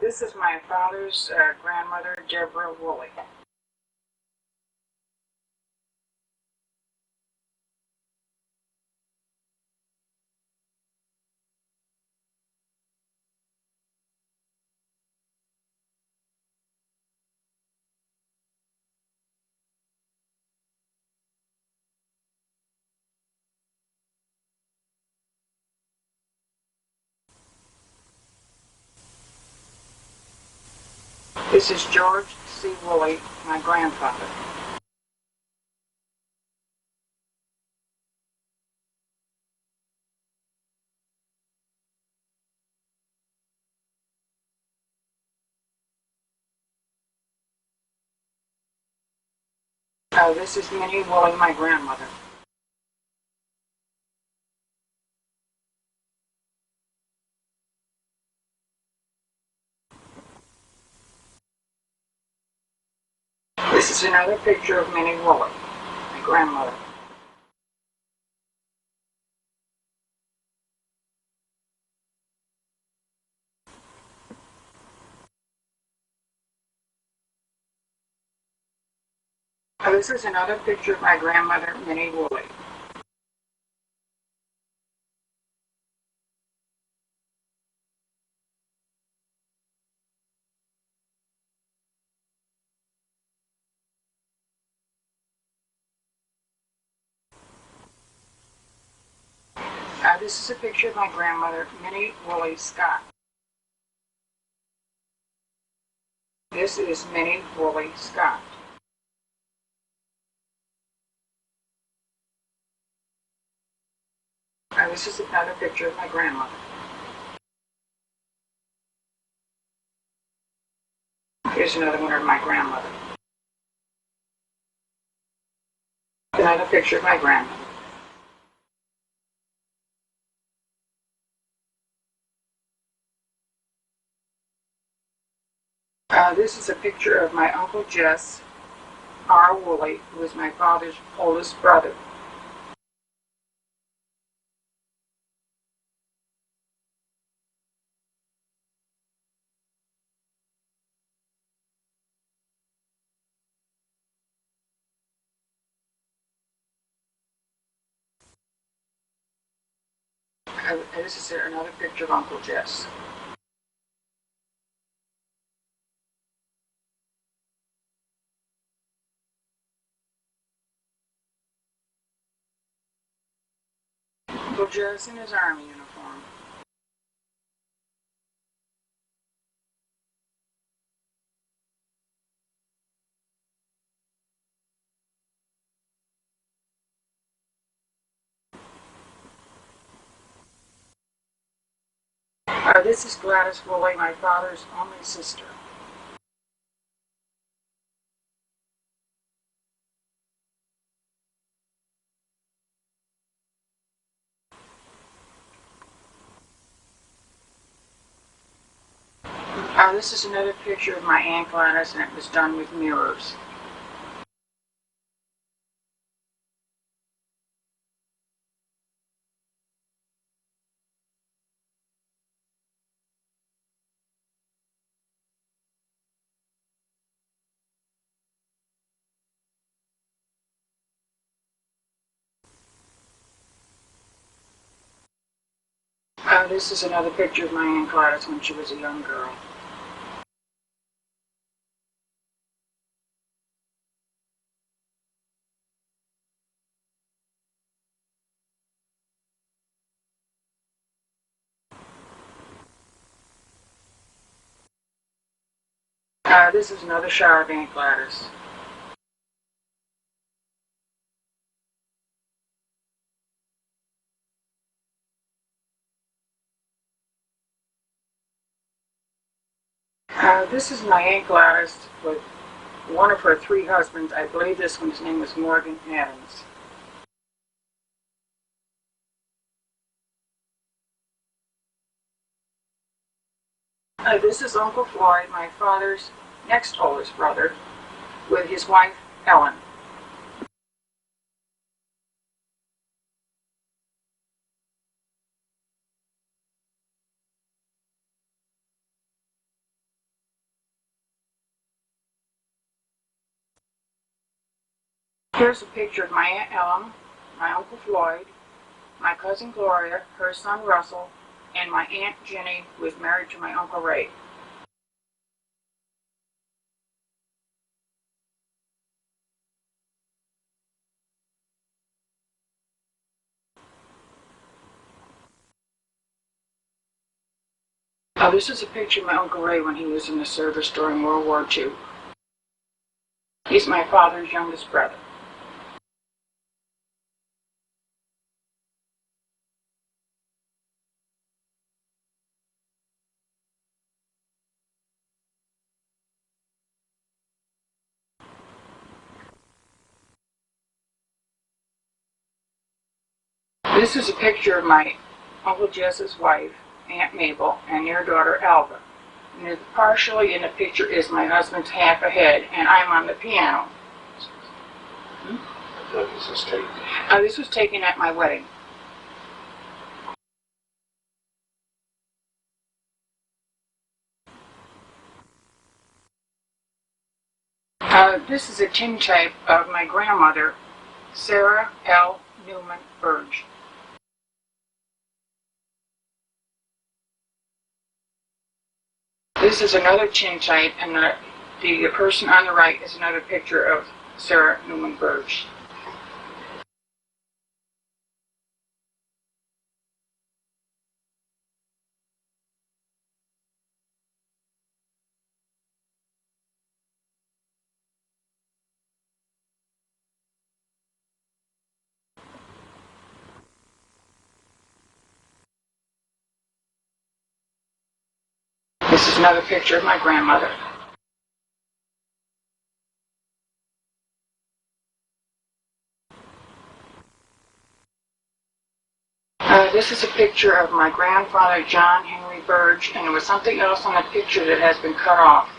This is my father's grandmother, Deborah Woolley. This is George C. Woolley, my grandfather. This is Minnie Woolley, my grandmother. This is another picture of Minnie Woolley, my grandmother. This is another picture of my grandmother, Minnie Woolley. This is a picture of my grandmother, Minnie Woolley Scott. This is Minnie Woolley Scott. This is another picture of my grandmother. Here's another one of my grandmother. Another picture of my grandmother. This is a picture of my Uncle Jess R. Woolley, who is my father's oldest brother. This is another picture of Uncle Jess. Uncle Jess in his army uniform. This is Gladys Woolley, my father's only sister. This is another picture of my Aunt Gladys, and it was done with mirrors. This is another picture of my Aunt Gladys when she was a young girl. This is another shot of Aunt Gladys. This is my Aunt Gladys with one of her three husbands. I believe this one's name was Morgan Adams. This is Uncle Floyd, my father's next oldest brother, with his wife, Ellen. Here's a picture of my Aunt Ellen, my Uncle Floyd, my cousin Gloria, her son Russell, and my Aunt Jenny, who is married to my Uncle Ray. This is a picture of my Uncle Ray when he was in the service during World War II. He's my father's youngest brother. This is a picture of my Uncle Jess's wife, Aunt Mabel, and their daughter Alva. And partially in the picture is my husband's half a head, and I'm on the piano. This was taken at my wedding. This is a tintype of my grandmother, Sarah L. Newman Burge. This is another tintype, and the person on the right is another picture of Sarah Newman Burge. This is another picture of my grandmother. This is a picture of my grandfather, John Henry Burge, and there was something else on the picture that has been cut off.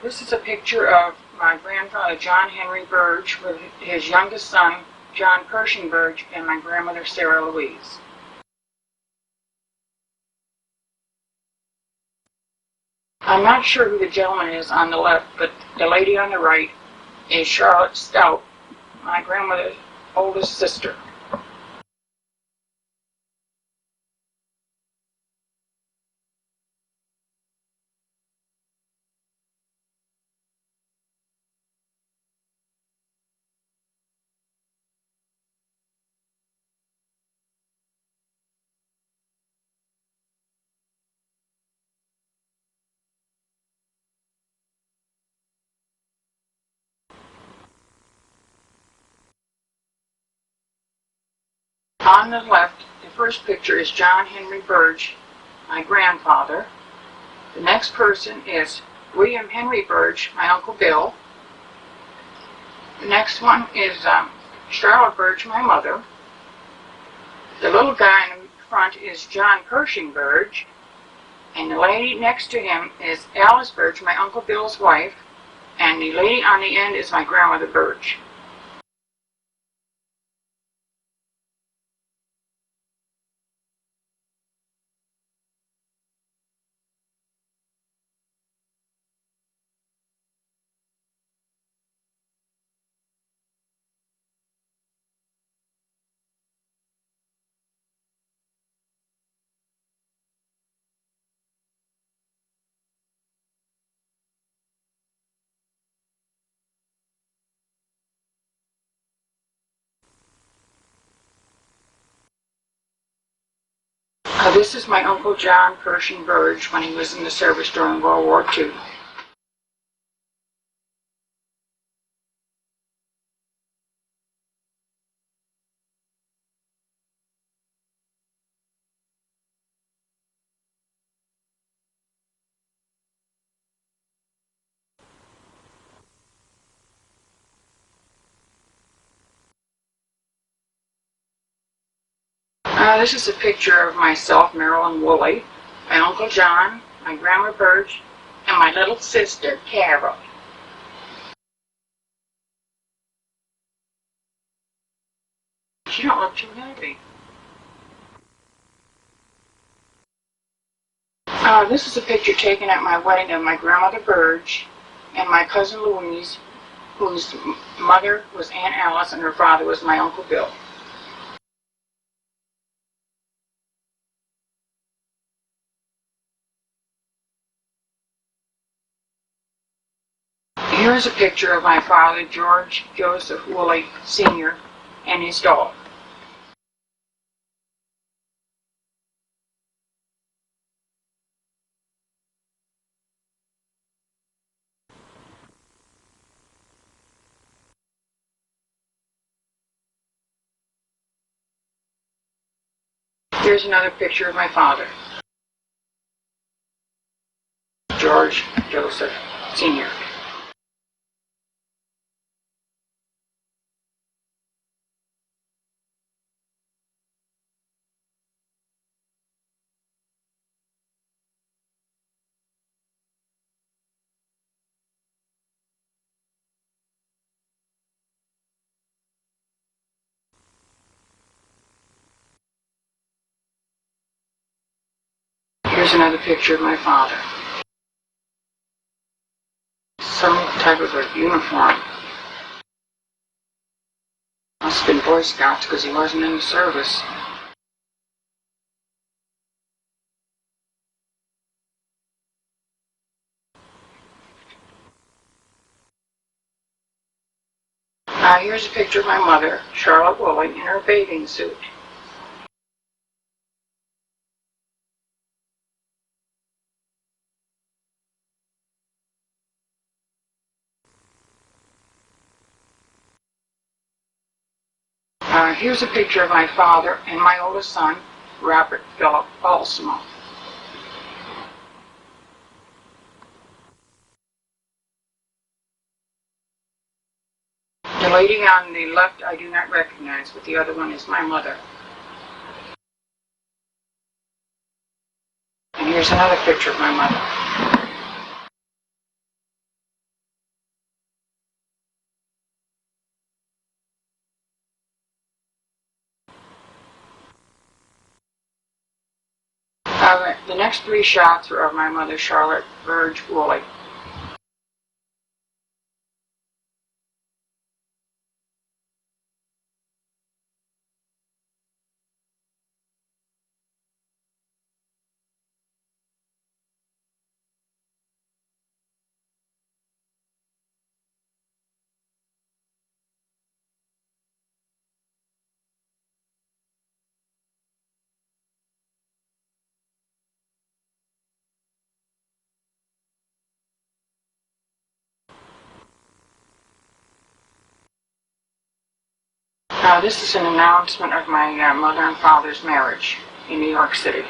This is a picture of my grandfather, John Henry Burge, with his youngest son, John Pershing Burge, and my grandmother, Sarah Louise. I'm not sure who the gentleman is on the left, but the lady on the right is Charlotte Stout, my grandmother's oldest sister. On the left, the first picture is John Henry Burge, my grandfather. The next person is William Henry Burge, my Uncle Bill. The next one is Charlotte Burge, my mother. The little guy in the front is John Pershing Burge. And the lady next to him is Alice Burge, my Uncle Bill's wife. And the lady on the end is my grandmother Burge. This is my Uncle John Pershing Burge when he was in the service during World War II. This is a picture of myself, Marilyn Woolley, my Uncle John, my Grandma Birch, and my little sister, Carol. She don't look too happy. This is a picture taken at my wedding of my grandmother Birch and my cousin Louise, whose mother was Aunt Alice and her father was my Uncle Bill. Here is a picture of my father, George Joseph Woolley, Sr., and his dog. Here's another picture of my father, George Joseph Sr. Here's another picture of my father. Some type of a uniform. Must have been Boy Scouts because he wasn't in the service. Here's a picture of my mother, Charlotte Woolley, in her bathing suit. Here's a picture of my father and my oldest son, Robert Philip Balsamo. The lady on the left I do not recognize, but the other one is my mother. And here's another picture of my mother. The next three shots are of my mother, Charlotte Birch Woolley. This is an announcement of my mother and father's marriage in New York City.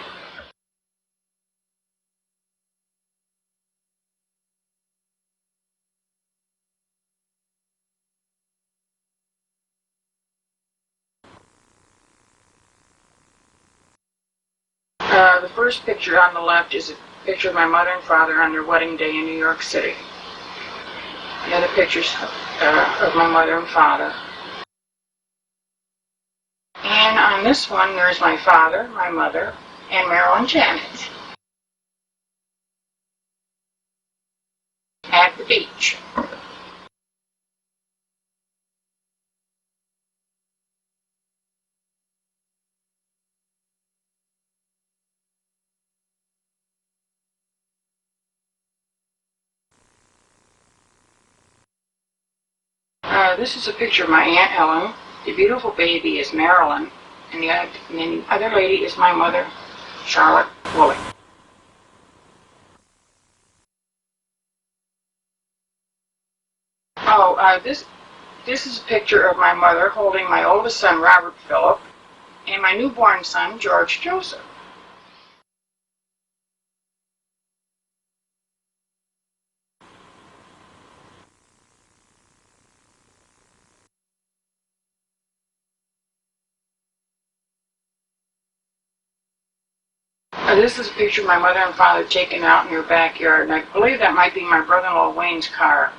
The first picture on the left is a picture of my mother and father on their wedding day in New York City. The other pictures of my mother and father. And on this one, there's my father, my mother, and Marilyn Janet at the beach. This is a picture of my Aunt Ellen. The beautiful baby is Marilyn, and the other lady is my mother, Charlotte Woolley. This is a picture of my mother holding my oldest son, Robert Philip, and my newborn son, George Joseph. This is a picture of my mother and father taken out in their backyard, and I believe that might be my brother-in-law Wayne's car.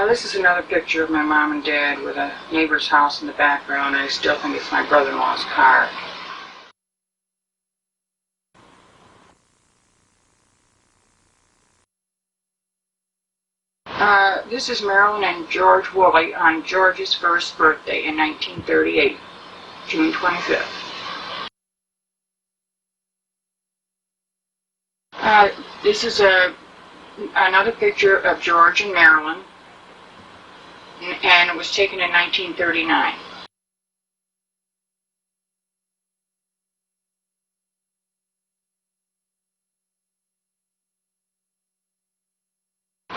This is another picture of my mom and dad with a neighbor's house in the background. I still think it's my brother-in-law's car. This is Marilyn and George Woolley on George's first birthday in 1938, June 25th. This is another picture of George and Marilyn, and it was taken in 1939.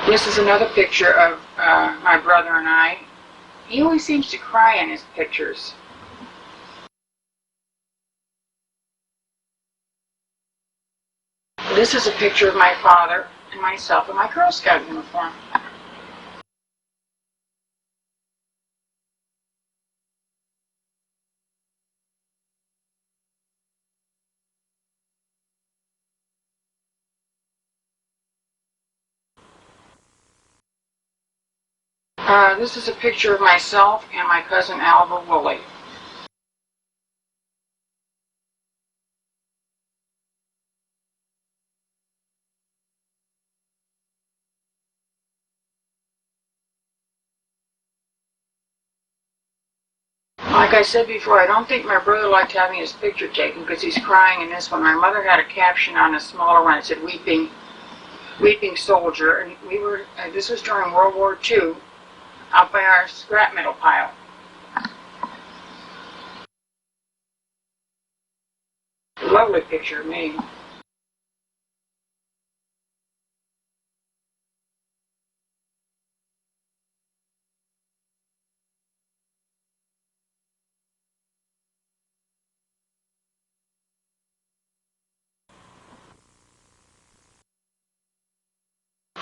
This is another picture of my brother and I. He always seems to cry in his pictures. This is a picture of my father and myself in my Girl Scout uniform. This is a picture of myself and my cousin Alva Woolley. Like I said before, I don't think my brother liked having his picture taken because he's crying in this one. My mother had a caption on a smaller one. It said, weeping soldier. And this was during World War II, out by our scrap metal pile. Lovely picture of me.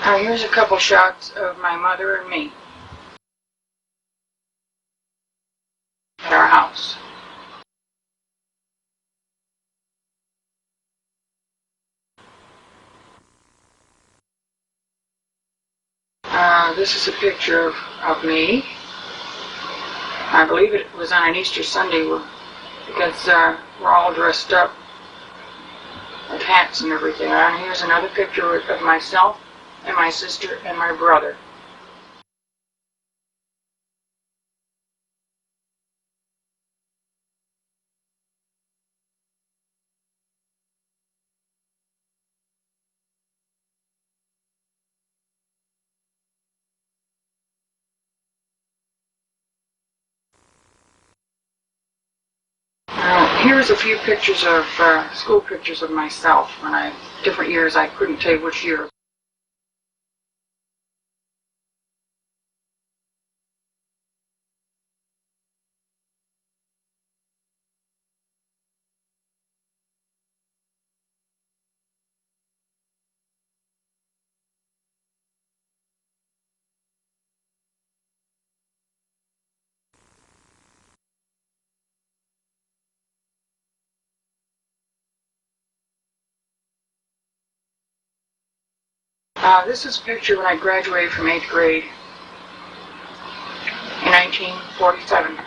Here's a couple shots of my mother and me at our house. This is a picture of me. I believe it was on an Easter Sunday because we're all dressed up with hats and everything. And here's another picture of myself and my sister and my brother. Here's a few pictures of school pictures of myself when different years. I couldn't tell you which year. This is a picture when I graduated from 8th grade in 1947.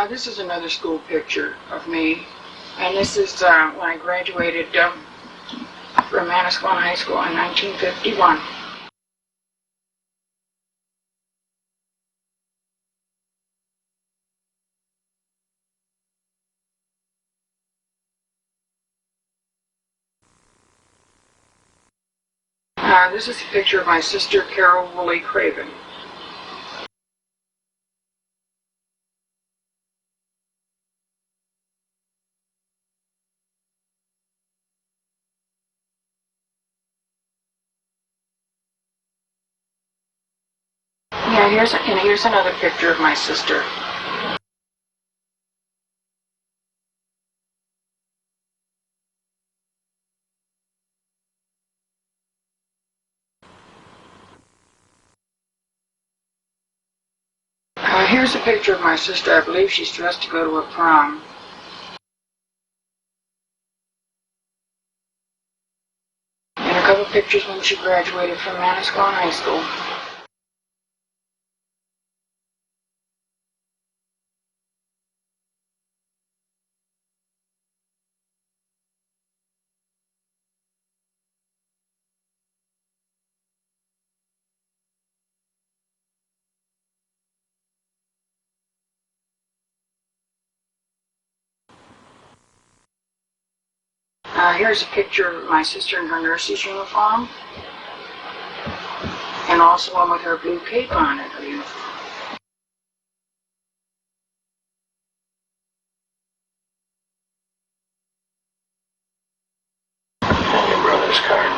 This is another school picture of me, and this is when I graduated from Manasquan High School in 1951. This is a picture of my sister Carol Woolley Craven. Yeah, here's another picture of my sister. Here's a picture of my sister. I believe she's dressed to go to a prom. And a couple pictures when she graduated from Manasquan High School. Here's a picture of my sister in her nurse's uniform, and also one with her blue cape on in her uniform. And your brother's card.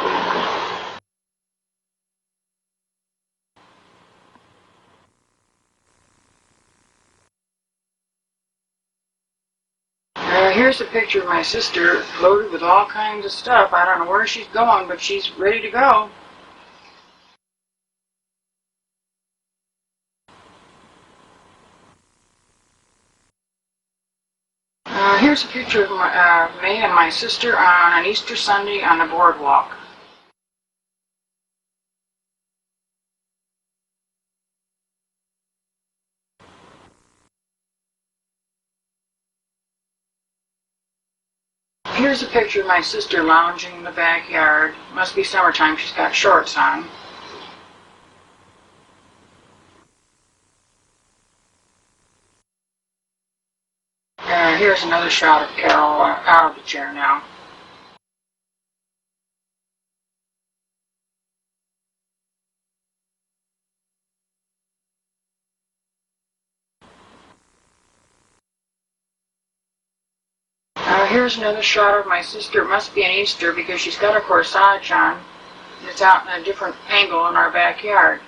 Here's a picture of my sister loaded with all kinds of stuff. I don't know where she's going, but she's ready to go. Here's a picture of me and my sister on an Easter Sunday on the boardwalk. Here's a picture of my sister lounging in the backyard. Must be summertime, she's got shorts on. Here's another shot of Carol out of the chair now. Here's another shot of my sister. It must be an Easter because she's got a corsage on. It's out in a different angle in our backyard.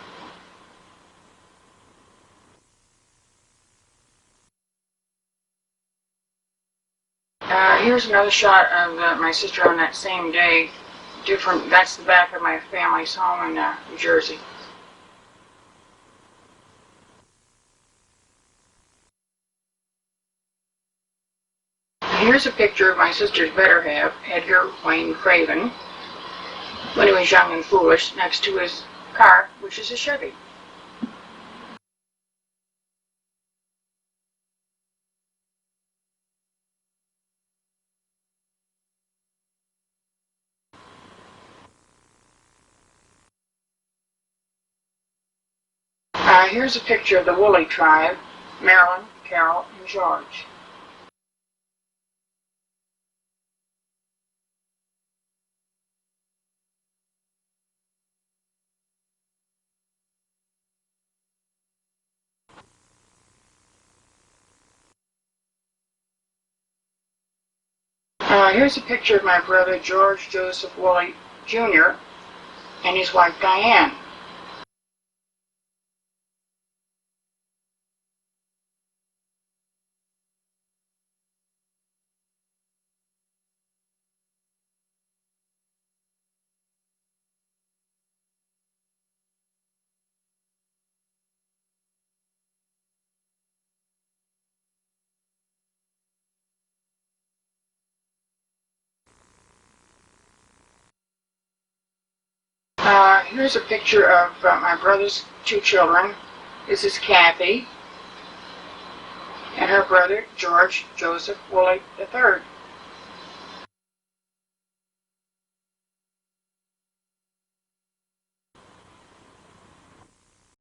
Here's another shot of my sister on that same day. That's the back of my family's home in New Jersey. Here's a picture of my sister's better half, Edgar Wayne Craven, when he was young and foolish, next to his car, which is a Chevy. Here's a picture of the Woolley tribe, Marilyn, Carol, and George. Here's a picture of my brother George Joseph Woolley Jr. and his wife Diane. Here's a picture of my brother's two children. This is Kathy and her brother George Joseph Woolley III.